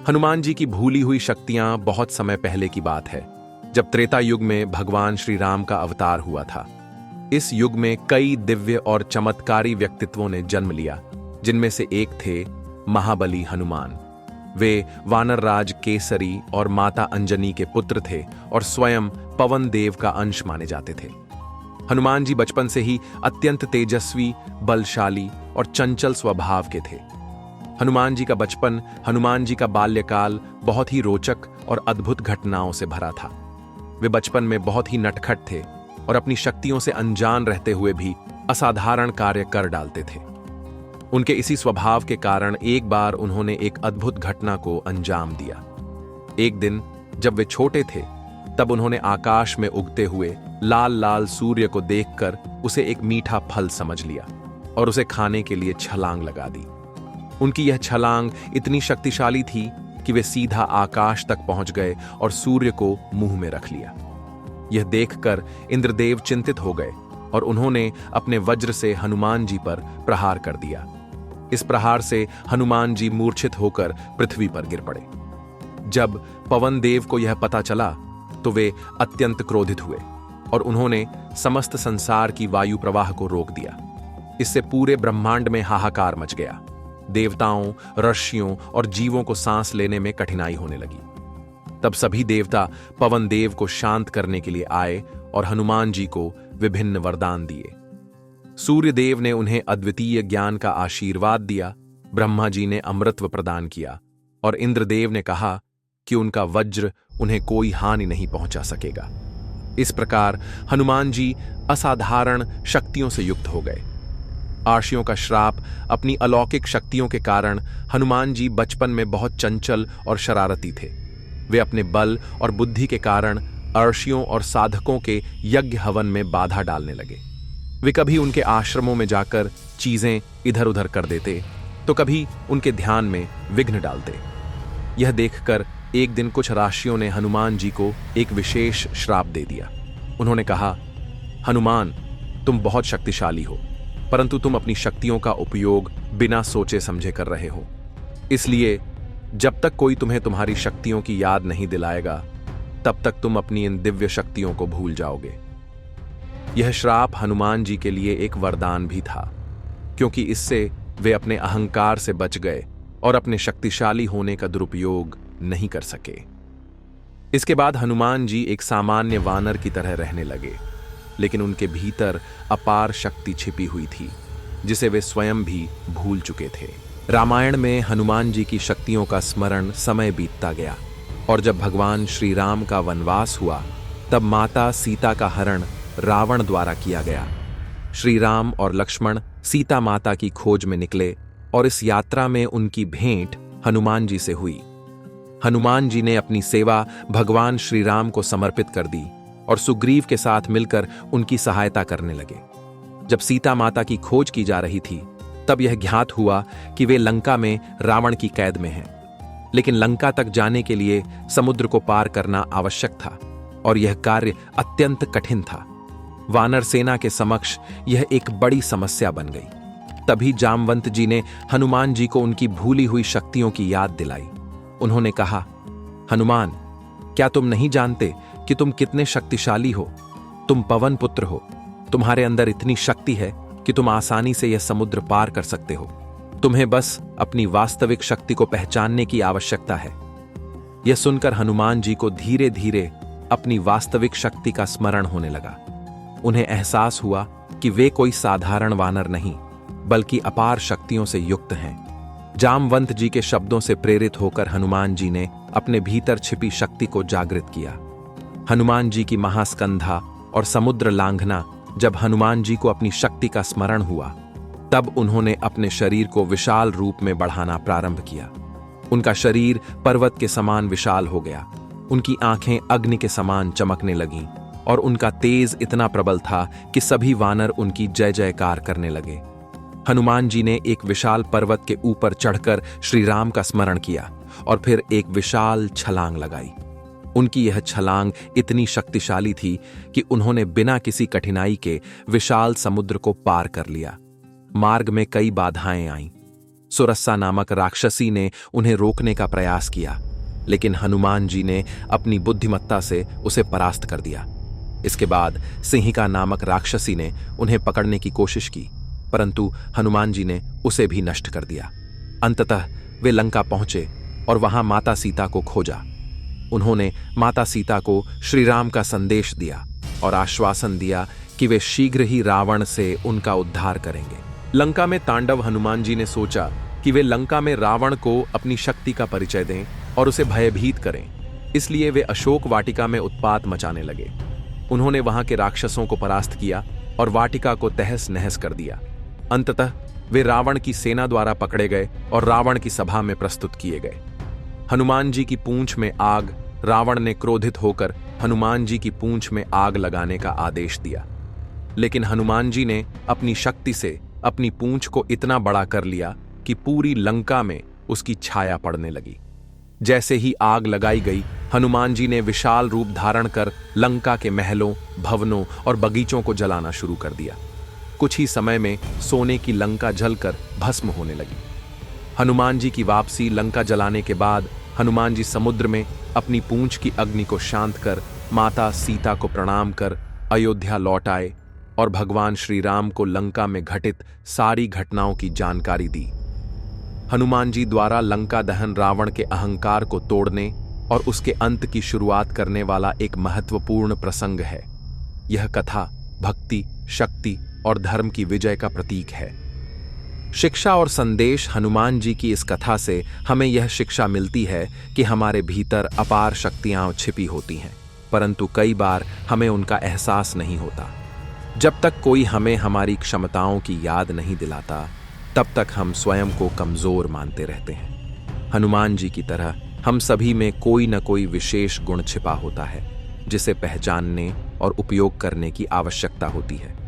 हनुमान जी की भूली हुई शक्तियां बहुत समय पहले की बात है, जब त्रेता युग में भगवान श्री राम का अवतार हुआ था। इस युग में कई दिव्य और चमत्कारी व्यक्तित्वों ने जन्म लिया, जिनमें से एक थे महाबली हनुमान। वे वानर राज केसरी और माता अंजनी के पुत्र थे और स्वयं पवन देव का अंश माने जाते थे। हनुमान जी बचपन से ही अत्यंत तेजस्वी, बलशाली और चंचल स्वभाव के थे। हनुमान जी का बचपन, हनुमान जी का बाल्यकाल बहुत ही रोचक और अद्भुत घटनाओं से भरा था। वे बचपन में बहुत ही नटखट थे और अपनी शक्तियों से अनजान रहते हुए भी असाधारण कार्य कर डालते थे। उनके इसी स्वभाव के कारण एक बार उन्होंने एक अद्भुत घटना को अंजाम दिया। एक दिन जब वे छोटे थे, तब उन्होंने आकाश में उगते हुए लाल लाल सूर्य को देखकर उसे एक मीठा फल समझ लिया और उसे खाने के लिए छलांग लगा दी। उनकी यह छलांग इतनी शक्तिशाली थी कि वे सीधा आकाश तक पहुंच गए और सूर्य को मुंह में रख लिया। यह देखकर इंद्रदेव चिंतित हो गए और उन्होंने अपने वज्र से हनुमान जी पर प्रहार कर दिया। इस प्रहार से हनुमान जी मूर्छित होकर पृथ्वी पर गिर पड़े। जब पवन देव को यह पता चला तो वे अत्यंत क्रोधित हुए और उन्होंने समस्त संसार की वायु प्रवाह को रोक दिया। इससे पूरे ब्रह्मांड में हाहाकार मच गया। देवताओं, ऋषियों और जीवों को सांस लेने में कठिनाई होने लगी। तब सभी देवता पवन देव को शांत करने के लिए आए और हनुमान जी को विभिन्न वरदान दिए। सूर्य देव ने उन्हें अद्वितीय ज्ञान का आशीर्वाद दिया, ब्रह्मा जी ने अमृतत्व प्रदान किया और इंद्रदेव ने कहा कि उनका वज्र उन्हें कोई हानि नहीं पहुंचा सकेगा। इस प्रकार हनुमान जी असाधारण शक्तियों से युक्त हो गए। आर्षियों का श्राप, अपनी अलौकिक शक्तियों के कारण हनुमान जी बचपन में बहुत चंचल और शरारती थे। वे अपने बल और बुद्धि के कारण अर्षियों और साधकों के यज्ञ हवन में बाधा डालने लगे। वे कभी उनके आश्रमों में जाकर चीजें इधर उधर कर देते, तो कभी उनके ध्यान में विघ्न डालते। यह देखकर एक दिन कुछ राशियों ने हनुमान जी को एक विशेष श्राप दे दिया। उन्होंने कहा, हनुमान, तुम बहुत शक्तिशाली हो, परंतु तुम अपनी शक्तियों का उपयोग बिना सोचे समझे कर रहे हो। इसलिए जब तक कोई तुम्हें तुम्हारी शक्तियों की याद नहीं दिलाएगा, तब तक तुम अपनी इन दिव्य शक्तियों को भूल जाओगे। यह श्राप हनुमान जी के लिए एक वरदान भी था, क्योंकि इससे वे अपने अहंकार से बच गए और अपने शक्तिशाली होने का दुरुपयोग नहीं कर सके। इसके बाद हनुमान जी एक सामान्य वानर की तरह रहने लगे, लेकिन उनके भीतर अपार शक्ति छिपी हुई थी, जिसे वे स्वयं भी भूल चुके थे। रामायण में हनुमान जी की शक्तियों का स्मरण समय बीतता गया और जब भगवान श्री राम का वनवास हुआ, तब माता सीता का हरण रावण द्वारा किया गया। श्री राम और लक्ष्मण सीता माता की खोज में निकले और इस यात्रा में उनकी भेंट हनुमान जी से हुई। हनुमान जी ने अपनी सेवा भगवान श्री राम को समर्पित कर दी और सुग्रीव के साथ मिलकर उनकी सहायता करने लगे। जब सीता माता की खोज की जा रही थी, तब यह ज्ञात हुआ कि वे लंका में रावण की कैद में हैं। लेकिन लंका तक जाने के लिए समुद्र को पार करना आवश्यक था और यह कार्य अत्यंत कठिन था। वानर सेना के समक्ष यह एक बड़ी समस्या बन गई। तभी जामवंत जी ने हनुमान जी को उनकी भूली हुई शक्तियों की याद दिलाई। उन्होंने कहा, हनुमान, क्या तुम नहीं जानते कि तुम कितने शक्तिशाली हो? तुम पवन पुत्र हो। तुम्हारे अंदर इतनी शक्ति है कि तुम आसानी से यह समुद्र पार कर सकते हो। तुम्हें बस अपनी वास्तविक शक्ति को पहचानने की आवश्यकता है। यह सुनकर हनुमान जी को धीरे धीरे अपनी वास्तविक शक्ति का स्मरण होने लगा। उन्हें एहसास हुआ कि वे कोई साधारण वानर नहीं, बल्कि अपार शक्तियों से युक्त हैं। जामवंत जी के शब्दों से प्रेरित होकर हनुमान जी ने अपने भीतर छिपी शक्ति को जागृत किया। हनुमान जी की महास्कंधा और समुद्र लांघना जब हनुमान जी को अपनी शक्ति का स्मरण हुआ, तब उन्होंने अपने शरीर को विशाल रूप में बढ़ाना प्रारंभ किया। उनका शरीर पर्वत के समान विशाल हो गया। उनकी आंखें अग्नि के समान चमकने लगीं और उनका तेज इतना प्रबल था कि सभी वानर उनकी जय जयकार करने लगे। हनुमान जी ने एक विशाल पर्वत के ऊपर चढ़कर श्री राम का स्मरण किया और फिर एक विशाल छलांग लगाई। उनकी यह छलांग इतनी शक्तिशाली थी कि उन्होंने बिना किसी कठिनाई के विशाल समुद्र को पार कर लिया। मार्ग में कई बाधाएं आईं। सुरस्सा नामक राक्षसी ने उन्हें रोकने का प्रयास किया, लेकिन हनुमान जी ने अपनी बुद्धिमत्ता से उसे परास्त कर दिया। इसके बाद सिंहिका नामक राक्षसी ने उन्हें पकड़ने की कोशिश की, परंतु हनुमान जी ने उसे भी नष्ट कर दिया। अंततः वे लंका पहुंचे और वहां माता सीता को खोजा। उन्होंने माता सीता को श्री राम का संदेश दिया और आश्वासन दिया कि वे शीघ्र ही रावण से उनका उद्धार करेंगे। लंका में तांडव हनुमान जी ने सोचा कि वे लंका में रावण को अपनी शक्ति का परिचय दें और उसे भयभीत करें। इसलिए वे अशोक वाटिका में उत्पात मचाने लगे। उन्होंने वहां के राक्षसों को परास्त किया और वाटिका को तहस नहस कर दिया। अंततः वे रावण की सेना द्वारा पकड़े गए और रावण की सभा में प्रस्तुत किए गए। हनुमान जी की पूंछ में आग। रावण ने क्रोधित होकर हनुमान जी की पूंछ में आग लगाने का आदेश दिया, लेकिन हनुमान जी ने अपनी शक्ति से अपनी पूंछ को इतना बड़ा कर लिया कि पूरी लंका में उसकी छाया पड़ने लगी। जैसे ही आग लगाई गई, हनुमान जी ने विशाल रूप धारण कर लंका के महलों, भवनों और बगीचों को जलाना शुरू कर दिया। कुछ ही समय में सोने की लंका जलकर भस्म होने लगी। हनुमान जी की वापसी। लंका जलाने के बाद हनुमान जी समुद्र में अपनी पूंछ की अग्नि को शांत कर माता सीता को प्रणाम कर अयोध्या लौट आए और भगवान श्री राम को लंका में घटित सारी घटनाओं की जानकारी दी। हनुमान जी द्वारा लंका दहन रावण के अहंकार को तोड़ने और उसके अंत की शुरुआत करने वाला एक महत्वपूर्ण प्रसंग है। यह कथा भक्ति, शक्ति और धर्म की विजय का प्रतीक है। शिक्षा और संदेश। हनुमान जी की इस कथा से हमें यह शिक्षा मिलती है कि हमारे भीतर अपार शक्तियां छिपी होती हैं, परंतु कई बार हमें उनका एहसास नहीं होता। जब तक कोई हमें हमारी क्षमताओं की याद नहीं दिलाता, तब तक हम स्वयं को कमजोर मानते रहते हैं। हनुमान जी की तरह हम सभी में कोई न कोई विशेष गुण छिपा होता है, जिसे पहचानने और उपयोग करने की आवश्यकता होती है।